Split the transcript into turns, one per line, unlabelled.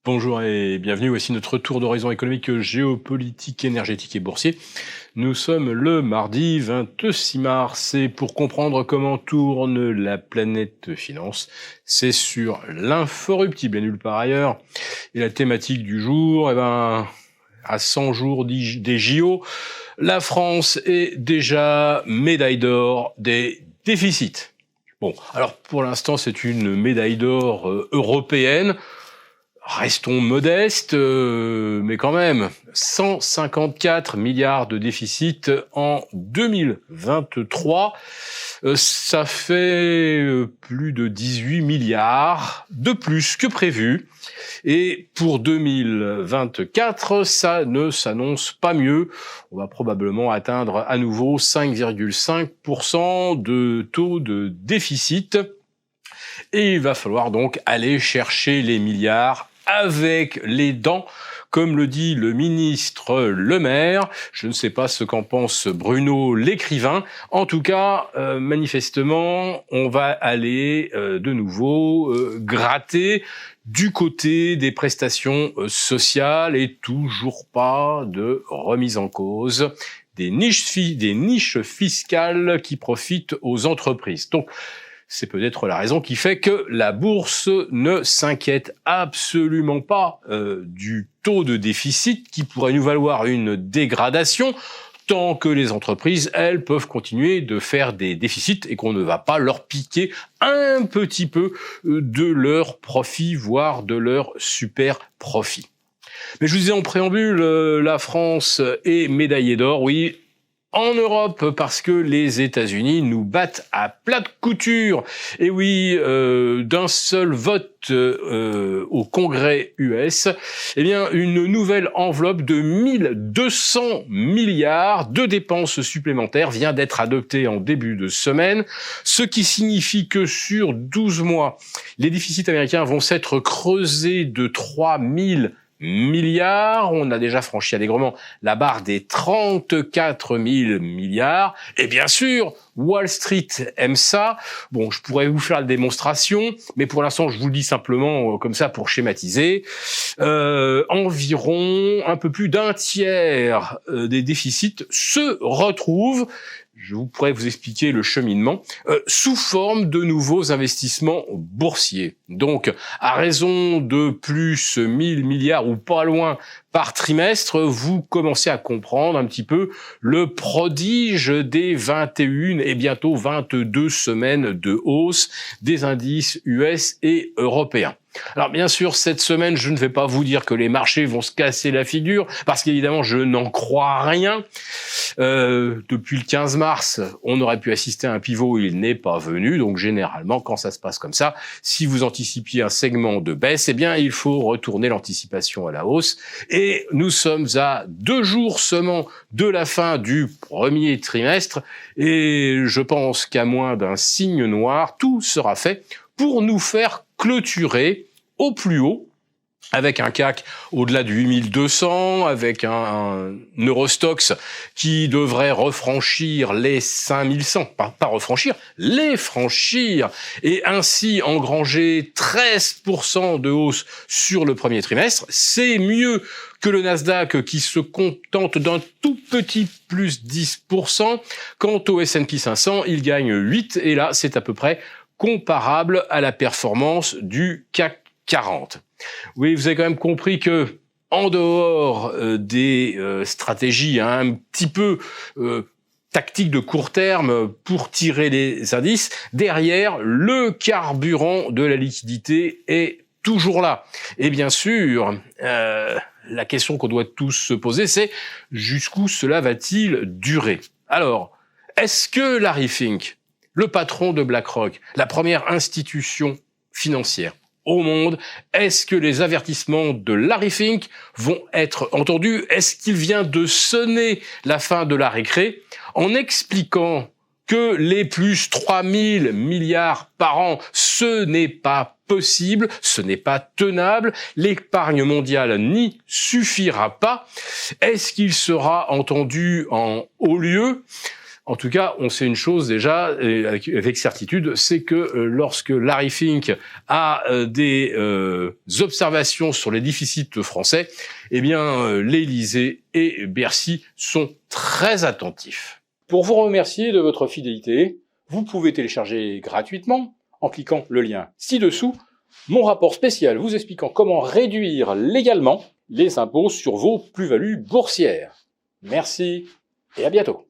Bonjour et bienvenue, voici notre tour d'horizon économique, géopolitique, énergétique et boursier. Nous sommes le mardi 26 mars et pour comprendre comment tourne la planète finance, c'est sur l'inforruptible et nulle part ailleurs. Et la thématique du jour, à 100 jours des JO, la France est déjà médaille d'or des déficits. Bon, alors pour l'instant c'est une médaille d'or européenne. Restons modestes, mais quand même, 154 milliards de déficit en 2023, ça fait plus de 18 milliards de plus que prévu. Et pour 2024, ça ne s'annonce pas mieux. On va probablement atteindre à nouveau 5,5% de taux de déficit. Et il va falloir donc aller chercher les milliards avec les dents, comme le dit le ministre Le Maire. Je ne sais pas ce qu'en pense Bruno l'écrivain. En tout cas, manifestement, on va aller de nouveau gratter du côté des prestations sociales et toujours pas de remise en cause des niches fiscales qui profitent aux entreprises. Donc, c'est peut-être la raison qui fait que la bourse ne s'inquiète absolument pas du taux de déficit qui pourrait nous valoir une dégradation tant que les entreprises, elles, peuvent continuer de faire des déficits et qu'on ne va pas leur piquer un petit peu de leur profit, voire de leur super profit. Mais je vous disais en préambule, la France est médaillée d'or, oui, en Europe, parce que les États-Unis nous battent à plate couture. Et oui, d'un seul vote au Congrès US, eh bien, une nouvelle enveloppe de 1200 milliards de dépenses supplémentaires vient d'être adoptée en début de semaine, ce qui signifie que sur 12 mois, les déficits américains vont s'être creusés de 3000 milliards, on a déjà franchi allègrement la barre des 34 000 milliards, et bien sûr, Wall Street aime ça. Bon, je pourrais vous faire la démonstration, mais pour l'instant, je vous le dis simplement comme ça pour schématiser. Environ un peu plus d'un tiers des déficits se retrouvent, je pourrais vous expliquer le cheminement, sous forme de nouveaux investissements boursiers. Donc, à raison de plus 1000 milliards ou pas loin par trimestre, vous commencez à comprendre un petit peu le prodige des 21 et bientôt 22 semaines de hausse des indices US et européens. Alors bien sûr, cette semaine, je ne vais pas vous dire que les marchés vont se casser la figure, parce qu'évidemment, je n'en crois rien. Depuis le 15 mars, on aurait pu assister à un pivot, il n'est pas venu, donc généralement, quand ça se passe comme ça, si vous anticipiez un segment de baisse, eh bien, il faut retourner l'anticipation à la hausse. Et nous sommes à 2 jours seulement de la fin du premier trimestre, et je pense qu'à moins d'un signe noir, tout sera fait pour nous faire clôturer au plus haut, avec un CAC au-delà du 8200, avec un Eurostoxx qui devrait refranchir les 5100, pas refranchir, les franchir, et ainsi engranger 13% de hausse sur le premier trimestre. C'est mieux que le Nasdaq qui se contente d'un tout petit plus 10%. Quant au S&P 500, il gagne 8, et là, c'est à peu près comparable à la performance du CAC 40. Oui, vous avez quand même compris que, en dehors des stratégies un petit peu tactiques de court terme pour tirer les indices, derrière, le carburant de la liquidité est toujours là. Et bien sûr, la question qu'on doit tous se poser, c'est jusqu'où cela va-t-il durer? Alors, est-ce que Larry Fink, le patron de BlackRock, la première institution financière au monde, est-ce que les avertissements de Larry Fink vont être entendus? Est-ce qu'il vient de sonner la fin de la récré en expliquant que les plus 3000 milliards par an, ce n'est pas possible, ce n'est pas tenable, l'épargne mondiale n'y suffira pas? Est-ce qu'il sera entendu en haut lieu? En tout cas, on sait une chose déjà, avec certitude, c'est que lorsque Larry Fink a des observations sur les déficits français, eh bien, l'Élysée et Bercy sont très attentifs. Pour vous remercier de votre fidélité, vous pouvez télécharger gratuitement, en cliquant le lien ci-dessous, mon rapport spécial vous expliquant comment réduire légalement les impôts sur vos plus-values boursières. Merci et à bientôt.